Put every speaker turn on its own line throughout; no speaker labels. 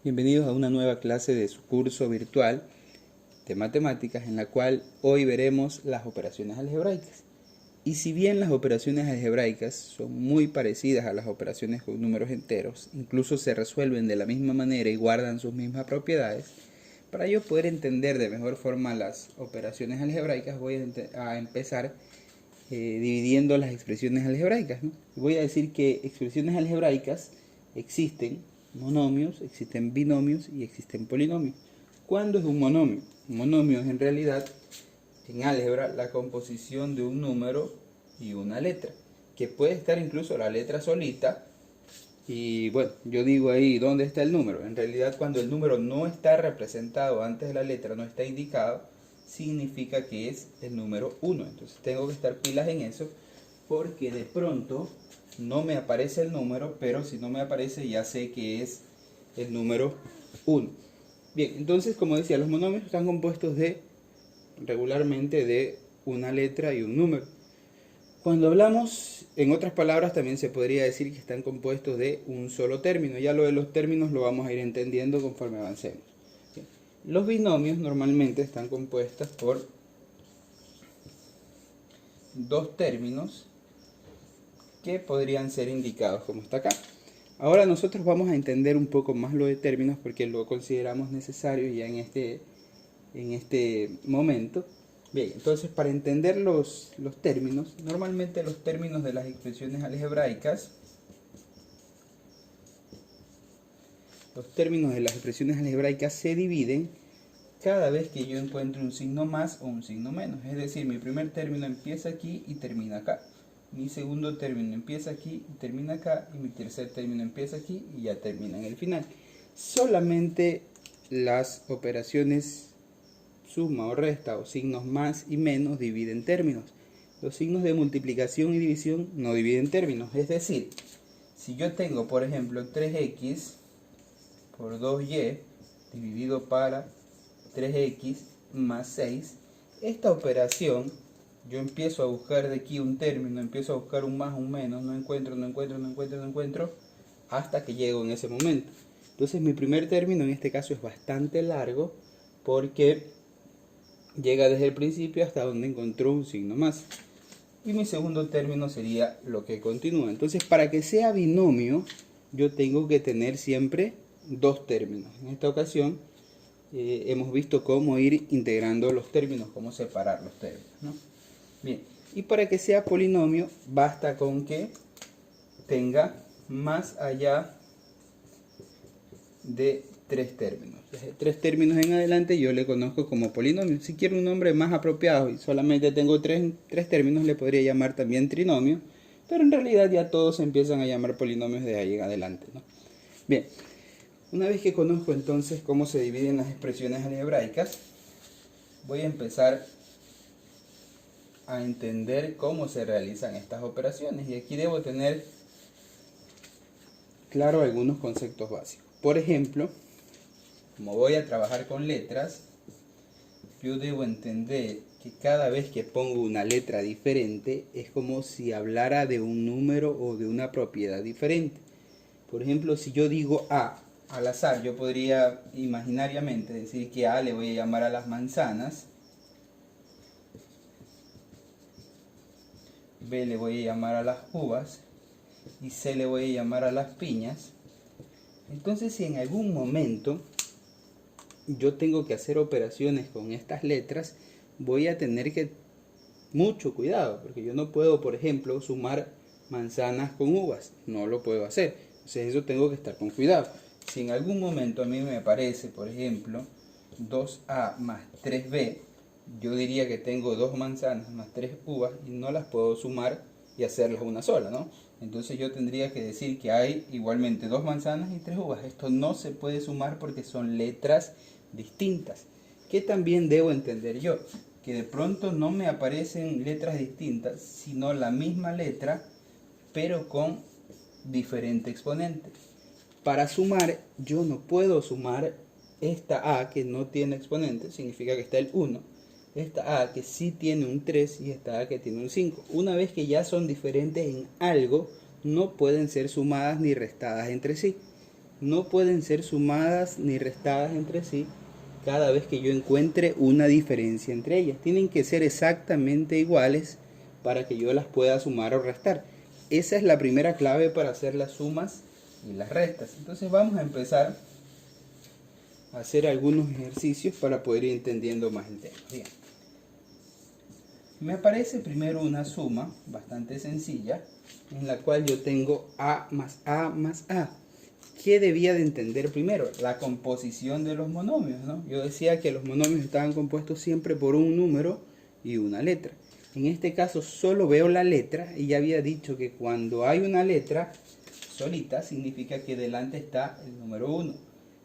Bienvenidos a una nueva clase de su curso virtual de matemáticas en la cual hoy veremos las operaciones algebraicas. Y si bien las operaciones algebraicas son muy parecidas a las operaciones con números enteros, incluso se resuelven de la misma manera y guardan sus mismas propiedades, para yo poder entender de mejor forma las operaciones algebraicas voy a empezar dividiendo las expresiones algebraicas, ¿no? Voy a decir que expresiones algebraicas existen monomios, existen binomios y existen polinomios. ¿Cuándo es un monomio? Un monomio es en realidad, en álgebra, la composición de un número y una letra, que puede estar incluso la letra solita. Y bueno, yo digo ahí, ¿dónde está el número? En realidad, cuando el número no está representado antes de la letra, no está indicado, significa que es el número 1. Entonces tengo que estar pilas en eso, porque de pronto no me aparece el número, pero si no me aparece ya sé que es el número 1. Bien, entonces como decía, los monomios están compuestos regularmente de una letra y un número. Cuando hablamos, en otras palabras, también se podría decir que están compuestos de un solo término. Ya lo de los términos lo vamos a ir entendiendo conforme avancemos. Bien. Los binomios normalmente están compuestos por dos términos que podrían ser indicados como está acá. Ahora nosotros vamos a entender un poco más lo de términos porque lo consideramos necesario ya en este momento. Bien, entonces para entender los términos, normalmente los términos de las expresiones algebraicas, se dividen cada vez que yo encuentro un signo más o un signo menos. Es decir, mi primer término empieza aquí y termina acá. Mi segundo término empieza aquí y termina acá. Y mi tercer término empieza aquí y ya termina en el final. Solamente las operaciones suma o resta o signos más y menos dividen términos. Los signos de multiplicación y división no dividen términos. Es decir, si yo tengo, por ejemplo, 3x por 2y dividido para 3x más 6, esta operación yo empiezo a buscar de aquí un término, empiezo a buscar un más, un menos, no encuentro, hasta que llego en ese momento. Entonces mi primer término en este caso es bastante largo porque llega desde el principio hasta donde encontró un signo más. Y mi segundo término sería lo que continúa. Entonces, para que sea binomio, yo tengo que tener siempre dos términos. En esta ocasión, hemos visto cómo ir integrando los términos, cómo separar los términos, ¿no? Bien, y para que sea polinomio, basta con que tenga más allá de tres términos. Desde tres términos en adelante yo le conozco como polinomio. Si quiero un nombre más apropiado y solamente tengo tres términos, le podría llamar también trinomio, pero en realidad ya todos se empiezan a llamar polinomios de ahí en adelante, ¿no? Bien, una vez que conozco entonces cómo se dividen las expresiones algebraicas, voy a empezar a entender cómo se realizan estas operaciones, y aquí debo tener claro algunos conceptos básicos. Por ejemplo, como voy a trabajar con letras, yo debo entender que cada vez que pongo una letra diferente es como si hablara de un número o de una propiedad diferente. Por ejemplo, si yo digo A al azar, yo podría imaginariamente decir que A le voy a llamar a las manzanas, B le voy a llamar a las uvas y C le voy a llamar a las piñas. Entonces, si en algún momento yo tengo que hacer operaciones con estas letras, voy a tener que mucho cuidado, porque yo no puedo, por ejemplo, sumar manzanas con uvas, no lo puedo hacer. Entonces eso tengo que estar con cuidado. Si en algún momento a mí me aparece, por ejemplo, 2a más 3b, yo diría que tengo 2 manzanas más 3 uvas y no las puedo sumar y hacerlas una sola, ¿no? Entonces yo tendría que decir que hay igualmente 2 manzanas y 3 uvas. Esto no se puede sumar porque son letras distintas. ¿Qué también debo entender yo? Que de pronto no me aparecen letras distintas, sino la misma letra, pero con diferente exponente. Para sumar, yo no puedo sumar esta A que no tiene exponente, significa que está el 1, esta A que sí tiene un 3 y esta A que tiene un 5. Una vez que ya son diferentes en algo, no pueden ser sumadas ni restadas entre sí. no pueden ser sumadas ni restadas entre sí cada vez que yo encuentre una diferencia entre ellas. Tienen que ser exactamente iguales para que yo las pueda sumar o restar. Esa es la primera clave para hacer las sumas y las restas. Entonces vamos a empezar a hacer algunos ejercicios para poder ir entendiendo más el tema. Bien. Me aparece primero una suma bastante sencilla en la cual yo tengo A más A más A. ¿Qué debía de entender primero? La composición de los monomios, ¿no? Yo decía que los monomios estaban compuestos siempre por un número y una letra. En este caso solo veo la letra y ya había dicho que cuando hay una letra solita significa que delante está el número 1.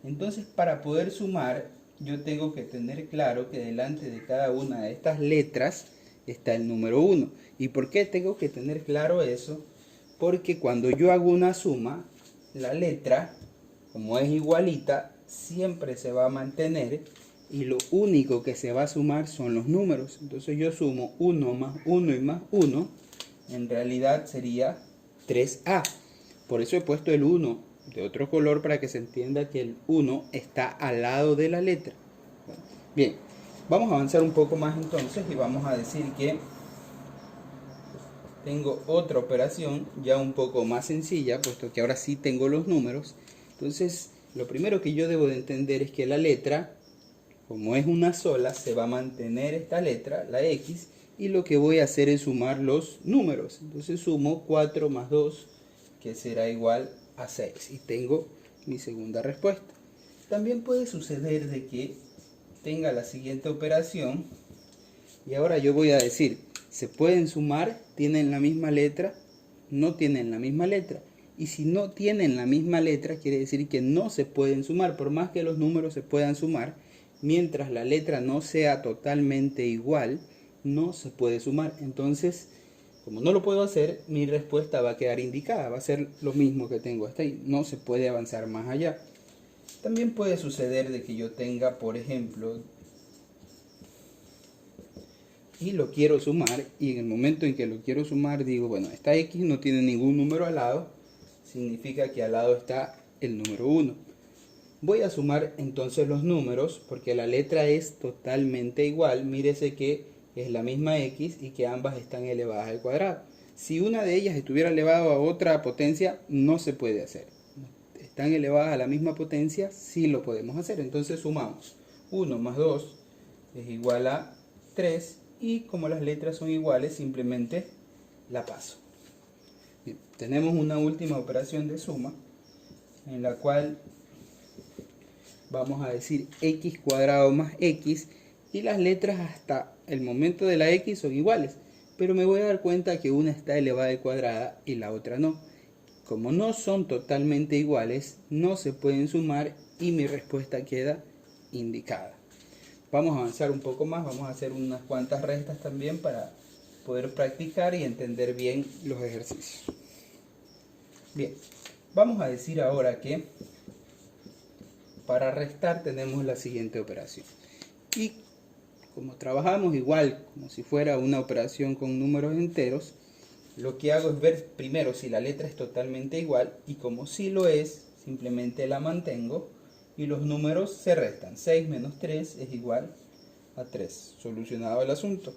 Entonces para poder sumar yo tengo que tener claro que delante de cada una de estas letras está el número 1. ¿Y por qué tengo que tener claro eso? Porque cuando yo hago una suma, la letra, como es igualita, siempre se va a mantener y lo único que se va a sumar son los números. Entonces yo sumo 1 más 1 y más 1, en realidad sería 3A. Por eso he puesto el 1 de otro color para que se entienda que el 1 está al lado de la letra. Bien, vamos a avanzar un poco más entonces y vamos a decir que tengo otra operación ya un poco más sencilla, puesto que ahora sí tengo los números. Entonces, lo primero que yo debo de entender es que la letra, como es una sola, se va a mantener esta letra, la X, y lo que voy a hacer es sumar los números. Entonces sumo 4 más 2, que será igual a 6, y tengo mi segunda respuesta. También puede suceder de que tenga la siguiente operación, y ahora yo voy a decir, ¿se pueden sumar? ¿Tienen la misma letra? No tienen la misma letra. Y si no tienen la misma letra, quiere decir que no se pueden sumar. Por más que los números se puedan sumar, mientras la letra no sea totalmente igual, no se puede sumar. Entonces, como no lo puedo hacer, mi respuesta va a quedar indicada. Va a ser lo mismo que tengo hasta ahí. No se puede avanzar más allá. También puede suceder de que yo tenga, por ejemplo, y lo quiero sumar, y en el momento en que lo quiero sumar digo, bueno, esta X no tiene ningún número al lado, significa que al lado está el número 1. Voy a sumar entonces los números porque la letra es totalmente igual. Mírese que es la misma X y que ambas están elevadas al cuadrado. Si una de ellas estuviera elevada a otra potencia, no se puede hacer. Están elevadas a la misma potencia, sí lo podemos hacer. Entonces sumamos 1 más 2 es igual a 3. Y como las letras son iguales, simplemente la paso. Bien, tenemos una última operación de suma en la cual vamos a decir x cuadrado más x, y las letras hasta el momento de la x son iguales, pero me voy a dar cuenta que una está elevada al cuadrado y la otra no. Como no son totalmente iguales, no se pueden sumar y mi respuesta queda indicada. Vamos a avanzar un poco más, vamos a hacer unas cuantas restas también para poder practicar y entender bien los ejercicios. Bien, vamos a decir ahora que para restar tenemos la siguiente operación. Y como trabajamos igual, como si fuera una operación con números enteros, lo que hago es ver primero si la letra es totalmente igual, y como sí lo es, simplemente la mantengo. Y los números se restan. 6 menos 3 es igual a 3. Solucionado el asunto.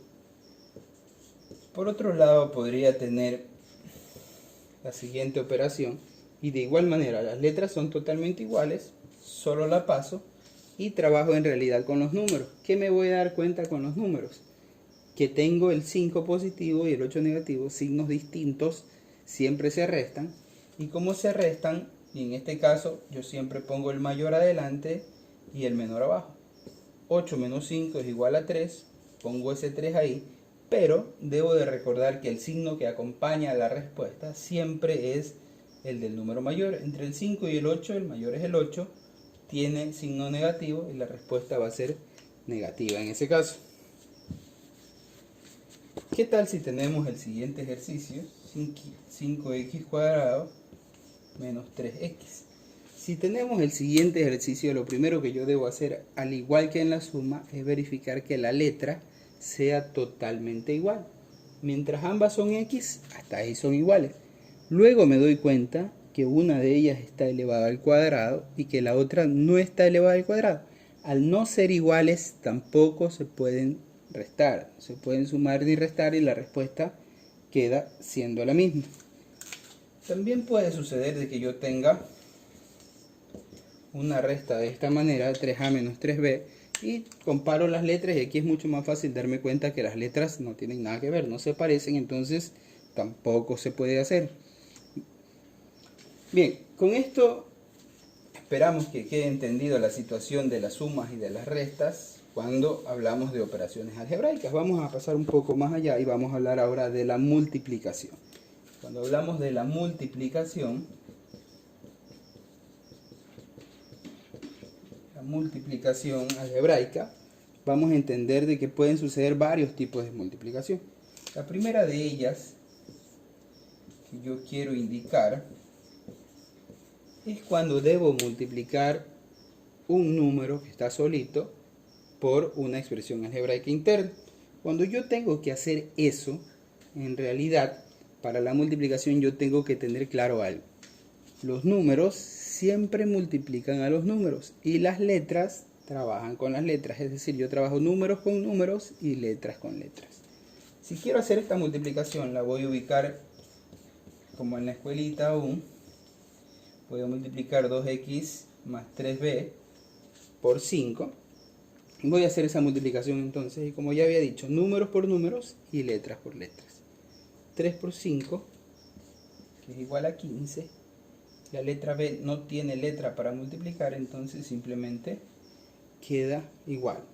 Por otro lado, podría tener la siguiente operación. Y de igual manera, las letras son totalmente iguales. Solo la paso. Y trabajo en realidad con los números. ¿Qué me voy a dar cuenta con los números? Que tengo el 5 positivo y el 8 negativo. Signos distintos siempre se restan. Y como se restan, y en este caso yo siempre pongo el mayor adelante y el menor abajo. 8 menos 5 es igual a 3, pongo ese 3 ahí, pero debo de recordar que el signo que acompaña a la respuesta siempre es el del número mayor. Entre el 5 y el 8, el mayor es el 8, tiene signo negativo y la respuesta va a ser negativa en ese caso. ¿Qué tal si tenemos el siguiente ejercicio? 5x cuadrado menos 3x. Si tenemos el siguiente ejercicio, lo primero que yo debo hacer, al igual que en la suma, es verificar que la letra sea totalmente igual. Mientras ambas son x, hasta ahí son iguales. Luego me doy cuenta que una de ellas está elevada al cuadrado y que la otra no está elevada al cuadrado. Al no ser iguales, tampoco se pueden restar, no se pueden sumar ni restar y la respuesta queda siendo la misma. También puede suceder de que yo tenga una resta de esta manera, 3a menos 3b, y comparo las letras y aquí es mucho más fácil darme cuenta que las letras no tienen nada que ver, no se parecen, entonces tampoco se puede hacer. Bien, con esto esperamos que quede entendido la situación de las sumas y de las restas cuando hablamos de operaciones algebraicas. Vamos a pasar un poco más allá y vamos a hablar ahora de la multiplicación. Cuando hablamos de la multiplicación algebraica, vamos a entender de que pueden suceder varios tipos de multiplicación. La primera de ellas que yo quiero indicar es cuando debo multiplicar un número que está solito por una expresión algebraica interna. Cuando yo tengo que hacer eso, en realidad, para la multiplicación yo tengo que tener claro algo. Los números siempre multiplican a los números y las letras trabajan con las letras. Es decir, yo trabajo números con números y letras con letras. Si quiero hacer esta multiplicación, la voy a ubicar como en la escuelita aún. Voy a multiplicar 2x más 3b por 5. Voy a hacer esa multiplicación entonces, y como ya había dicho, números por números y letras por letras. 3 por 5, que es igual a 15. La letra b no tiene letra para multiplicar, entonces simplemente queda igual.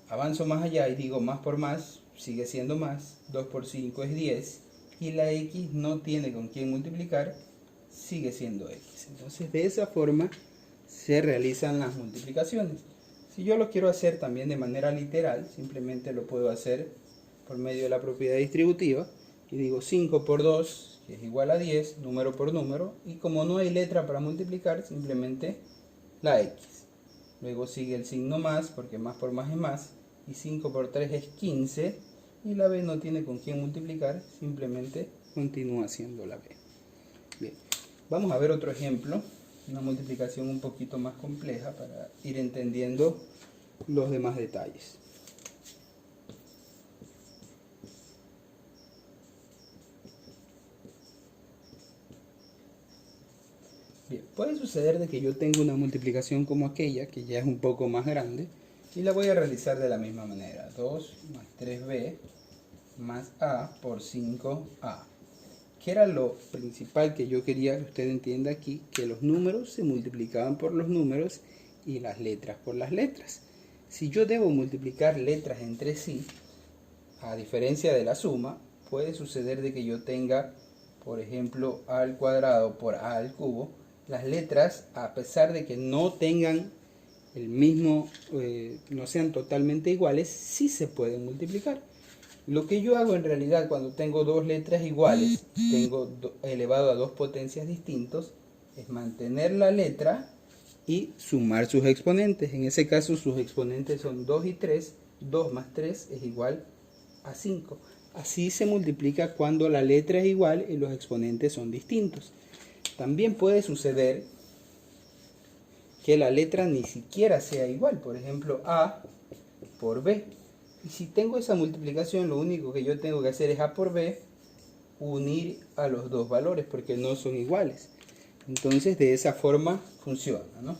Avanzo más allá y digo más por más, sigue siendo más. 2 por 5 es 10. Y la x no tiene con quién multiplicar, sigue siendo x. Entonces de esa forma se realizan las multiplicaciones. Si yo lo quiero hacer también de manera literal, simplemente lo puedo hacer por medio de la propiedad distributiva. Y digo 5 por 2, que es igual a 10, número por número. Y como no hay letra para multiplicar, simplemente la x. Luego sigue el signo más, porque más por más es más. Y 5 por 3 es 15. Y la b no tiene con quién multiplicar, simplemente continúa siendo la b. Bien, vamos a ver otro ejemplo. Una multiplicación un poquito más compleja para ir entendiendo los demás detalles. Bien, puede suceder de que yo tenga una multiplicación como aquella, que ya es un poco más grande, y la voy a realizar de la misma manera. 2 más 3b más a por 5a. Que era lo principal que yo quería que usted entienda aquí, que los números se multiplicaban por los números y las letras por las letras. Si yo debo multiplicar letras entre sí, a diferencia de la suma, puede suceder de que yo tenga, por ejemplo, a al cuadrado por a al cubo. Las letras, a pesar de que no tengan el mismo, no sean totalmente iguales, sí se pueden multiplicar. Lo que yo hago en realidad cuando tengo dos letras iguales, tengo elevado a dos potencias distintos, es mantener la letra y sumar sus exponentes. En ese caso sus exponentes son 2 y 3, 2 más 3 es igual a 5. Así se multiplica cuando la letra es igual y los exponentes son distintos. También puede suceder que la letra ni siquiera sea igual, por ejemplo a por b. Y si tengo esa multiplicación, lo único que yo tengo que hacer es a por b, unir a los dos valores, porque no son iguales. Entonces, de esa forma funciona, ¿no?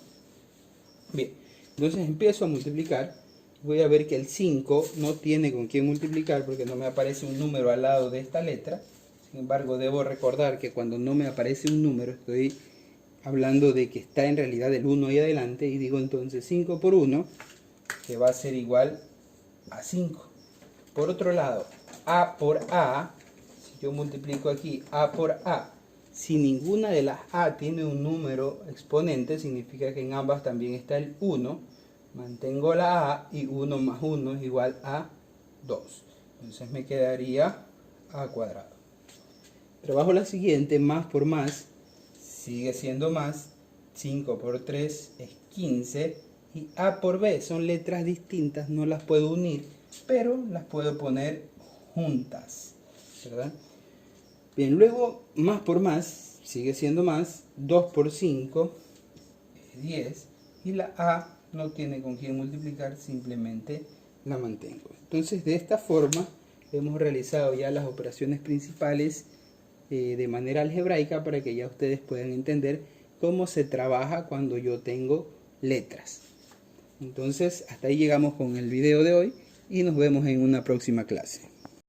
Bien, entonces empiezo a multiplicar. Voy a ver que el 5 no tiene con quién multiplicar, porque no me aparece un número al lado de esta letra. Sin embargo, debo recordar que cuando no me aparece un número, estoy hablando de que está en realidad el 1 ahí adelante, y digo entonces 5 por 1, que va a ser igual a 5. Por otro lado, a por a, si yo multiplico aquí a por a, si ninguna de las a tiene un número exponente, significa que en ambas también está el 1. Mantengo la a y 1 más 1 es igual a 2. Entonces me quedaría a cuadrado. Trabajo la siguiente, más por más, sigue siendo más. 5 por 3 es 15. Y a por b son letras distintas, no las puedo unir, pero las puedo poner juntas, ¿verdad? Bien, luego más por más, sigue siendo más. 2 por 5 es 10. Y la A no tiene con quién multiplicar, simplemente la mantengo. Entonces, de esta forma hemos realizado ya las operaciones principales de manera algebraica, para que ya ustedes puedan entender cómo se trabaja cuando yo tengo letras. Entonces, hasta ahí llegamos con el video de hoy y nos vemos en una próxima clase.